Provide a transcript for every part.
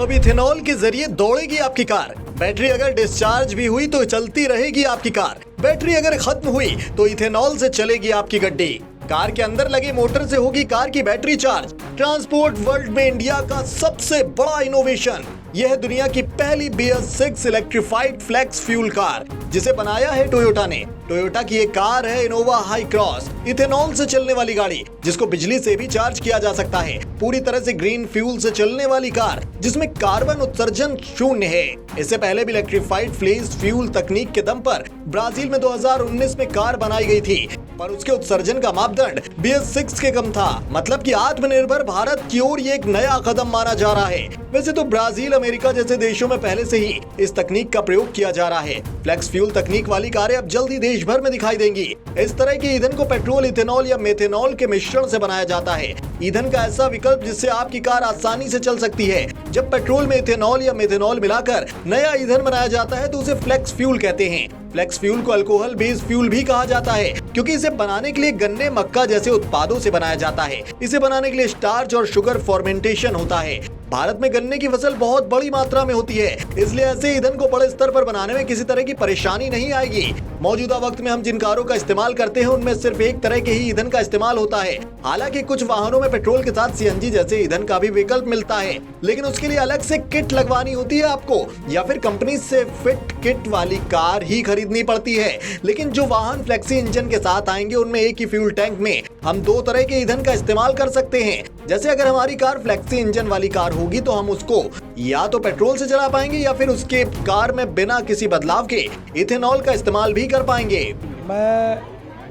अब इथेनॉल के जरिए दौड़ेगी आपकी कार। बैटरी अगर डिस्चार्ज भी हुई तो चलती रहेगी आपकी कार। बैटरी अगर खत्म हुई तो इथेनॉल से चलेगी आपकी गड्डी। कार के अंदर लगे मोटर से होगी कार की बैटरी चार्ज। ट्रांसपोर्ट वर्ल्ड में इंडिया का सबसे बड़ा इनोवेशन। यह है दुनिया की पहली BS6 electrified flex fuel car, जिसे बनाया है टोयोटा ने। टोयोटा की एक कार है इनोवा हाई क्रॉस, इथेनॉल से चलने वाली गाड़ी जिसको बिजली से भी चार्ज किया जा सकता है। पूरी तरह से ग्रीन फ्यूल से चलने वाली कार जिसमें कार्बन उत्सर्जन शून्य है। इससे पहले भी इलेक्ट्रिफाइड फ्लेक्स फ्यूल तकनीक के दम पर ब्राजील में 2019 में कार बनाई गई थी, पर उसके उत्सर्जन का मापदंड BS6 के कम था। मतलब कि आत्मनिर्भर भारत की ओर ये एक नया कदम माना जा रहा है। वैसे तो ब्राजील, अमेरिका जैसे देशों में पहले से ही इस तकनीक का प्रयोग किया जा रहा है। फ्लेक्स फ्यूल तकनीक वाली कारें अब जल्द ही देश भर में दिखाई देंगी। इस तरह के ईंधन को पेट्रोल, इथेनॉल या मेथेनॉल के मिश्रण से बनाया जाता है। ईंधन का ऐसा विकल्प जिससे आपकी कार आसानी से चल सकती है। जब पेट्रोल में इथेनॉल या मेथेनॉल मिलाकर नया ईंधन बनाया जाता है तो उसे फ्लेक्स फ्यूल कहते हैं। फ्लेक्स फ्यूल को अल्कोहल बेस्ड फ्यूल भी कहा जाता है, क्योंकि इसे बनाने के लिए गन्ने, मक्का जैसे उत्पादों से बनाया जाता है। इसे बनाने के लिए स्टार्च और शुगर फॉर्मेंटेशन होता है। भारत में गन्ने की फसल बहुत बड़ी मात्रा में होती है, इसलिए ऐसे ईंधन को बड़े स्तर पर बनाने में किसी तरह की परेशानी नहीं आएगी। मौजूदा वक्त में हम जिन कारों का इस्तेमाल करते हैं उनमें सिर्फ एक तरह के ही ईंधन का इस्तेमाल होता है। हालांकि कुछ वाहनों में पेट्रोल के साथ CNG जैसे ईंधन का भी विकल्प मिलता है, लेकिन उसके लिए अलग से किट लगवानी होती है आपको, या फिर कंपनी से फिट किट वाली कार ही खरीदनी पड़ती है। लेकिन जो वाहन फ्लेक्सी इंजन के साथ आएंगे उनमें एक ही फ्यूल टैंक में हम 2 तरह के ईंधन का इस्तेमाल कर सकते हैं। जैसे अगर हमारी कार फ्लेक्सी इंजन वाली कार होगी तो हम उसको या तो पेट्रोल से चला पाएंगे या फिर उसके कार में बिना किसी बदलाव के इथेनॉल का इस्तेमाल भी कर पाएंगे। मैं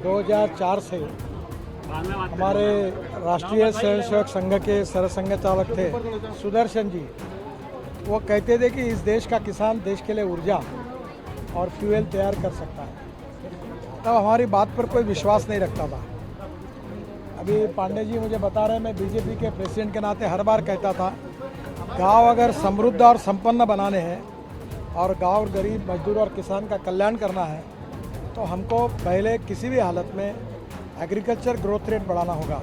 2004 से हमारे राष्ट्रीय स्वयंसेवक संघ के सरसंघ चालक थे सुदर्शन जी। वो कहते थे कि इस देश का किसान देश के लिए ऊर्जा और फ्यूल तैयार कर सकता है। तब हमारी बात पर कोई विश्वास नहीं रखता था। अभी पांडे जी मुझे बता रहे हैं, मैं बीजेपी के प्रेसिडेंट के नाते हर बार कहता था, गांव अगर समृद्ध और संपन्न बनाने हैं और गांव गरीब मजदूर और किसान का कल्याण करना है तो हमको पहले किसी भी हालत में एग्रीकल्चर ग्रोथ रेट बढ़ाना होगा,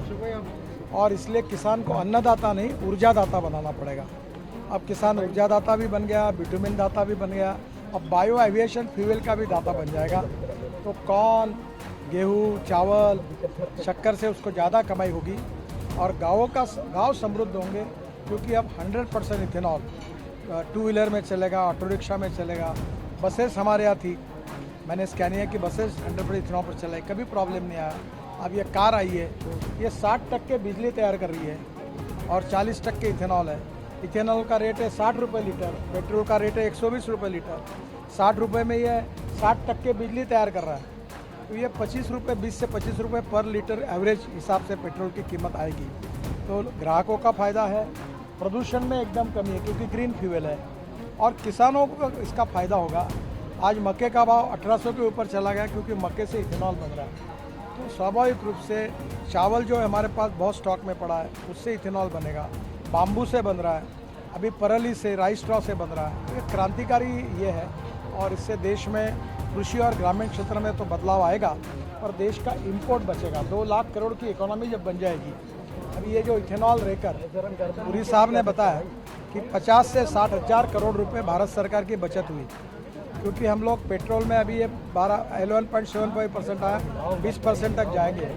और इसलिए किसान को अन्नदाता नहीं ऊर्जादाता बनाना पड़ेगा। अब किसान ऊर्जादाता भी बन गया, बिटुमिन दाता भी बन गया, अब बायो एविएशन फ्यूल का भी दाता बन जाएगा। तो कॉर्न, गेहूँ, चावल, शक्कर से उसको ज़्यादा कमाई होगी और गांव समृद्ध होंगे, क्योंकि अब 100% इथेनॉल 2 व्हीलर में चलेगा, ऑटो रिक्शा में चलेगा। बसेस हमारे यहाँ थी, मैंने स्कैनिया की बसेस 100% इथेनॉल पर चलाई, कभी प्रॉब्लम नहीं आया। अब ये कार आई है, ये 60% बिजली तैयार कर रही है और 40% इथेनॉल है। इथेनॉल का रेट है 60 रुपये लीटर, पेट्रोल का रेट है 120 रुपये लीटर। 60 रुपये में ये 60% बिजली तैयार कर रहा है, तो ये 25 रुपये, 20 से 25 रुपये पर लीटर एवरेज हिसाब से पेट्रोल की कीमत आएगी। तो ग्राहकों का फ़ायदा है, प्रदूषण में एकदम कमी है क्योंकि ग्रीन फ्यूल है, और किसानों को इसका फ़ायदा होगा। आज मक्के का भाव 1800 के ऊपर चला गया क्योंकि मक्के से इथेनॉल बन रहा है। तो स्वाभाविक रूप से चावल जो हमारे पास बहुत स्टॉक में पड़ा है उससे इथेनॉल बनेगा, बाम्बू से बन रहा है, अभी परली से, राइस स्ट्रॉ से बन रहा है। तो ये क्रांतिकारी ये है, और इससे देश में कृषि और ग्रामीण क्षेत्र में तो बदलाव आएगा, और देश का इंपोर्ट बचेगा। 2 लाख करोड़ की इकोनॉमी जब बन जाएगी। अभी ये जो इथेनॉल रेकर पुरी साहब ने बताया कि 50 से 60 हज़ार करोड़ रुपए भारत सरकार की बचत हुई, क्योंकि हम लोग पेट्रोल में अभी ये 11.75% आया, 20% तक जाएंगे,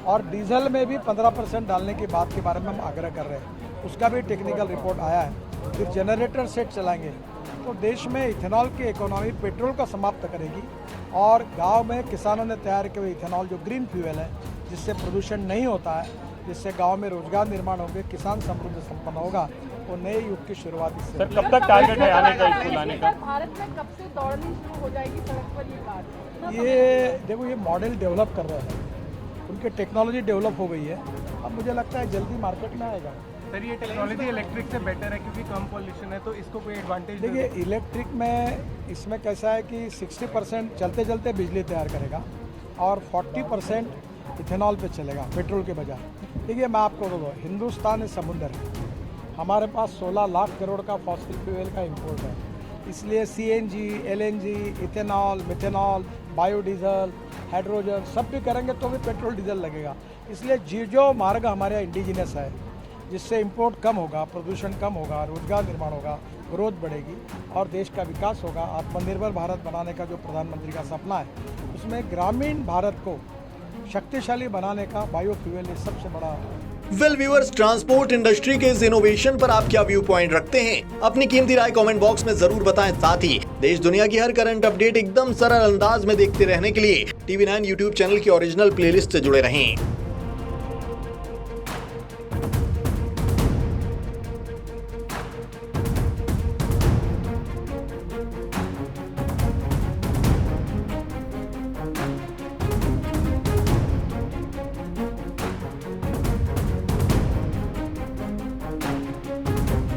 और डीजल में भी 15% डालने की बात के बारे में हम आग्रह कर रहे हैं। उसका भी टेक्निकल रिपोर्ट आया है। फिर जनरेटर सेट चलाएंगे तो देश में इथेनॉल की इकोनॉमी पेट्रोल को समाप्त करेगी, और गांव में किसानों ने तैयार किए हुए इथेनॉल जो ग्रीन फ्यूल है, जिससे प्रदूषण नहीं होता है, जिससे गांव में रोजगार निर्माण होंगे, किसान समृद्ध संपन्न होगा, वो नए युग की शुरुआत इससे। सर, कब तक टारगेट है आने का, इसको लाने का? भारत में कब से दौड़नी शुरू हो जाएगी सड़क पर ये कार? ये देखो, ये मॉडल डेवलप कर रहे हैं, उनकी टेक्नोलॉजी डेवलप हो गई है। अब मुझे लगता है जल्दी मार्केट में आएगा। सर, ये टेक्नोलॉजी इलेक्ट्रिक से बेटर है क्योंकि कम पॉल्यूशन है, तो इसको कोई एडवांटेज? देखिए, इलेक्ट्रिक में इसमें कैसा है कि 60% चलते चलते बिजली तैयार करेगा और 40% इथेनॉल पे चलेगा पेट्रोल के बजाय। देखिए, मैं आपको बोलूँ, हिंदुस्तान समुंदर है, हमारे पास 16 लाख करोड़ का फॉसिल फ्यूल का इंपोर्ट है, इसलिए CNG, LNG, ethanol, methanol, biodiesel, hydrogen सब भी करेंगे तो भी पेट्रोल डीजल लगेगा। इसलिए जो मार्ग हमारे यहाँ इंडिजिनस है, जिससे इंपोर्ट कम होगा, प्रदूषण कम होगा, रोजगार निर्माण होगा, ग्रोथ बढ़ेगी और देश का विकास होगा। आत्मनिर्भर भारत बनाने का जो प्रधानमंत्री का सपना है, उसमें ग्रामीण भारत को शक्तिशाली बनाने का बायोफ्यूल ये सबसे बड़ा। वेल व्यूअर्स, ट्रांसपोर्ट इंडस्ट्री के इस इनोवेशन पर आप क्या व्यू पॉइंट रखते हैं? अपनी कीमती राय कमेंट बॉक्स में जरूर बताएं। साथ ही देश दुनिया की हर करंट अपडेट एकदम सरल अंदाज में देखते रहने के लिए TV9 यूट्यूब चैनल की ओरिजिनल प्लेलिस्ट से जुड़े रहें।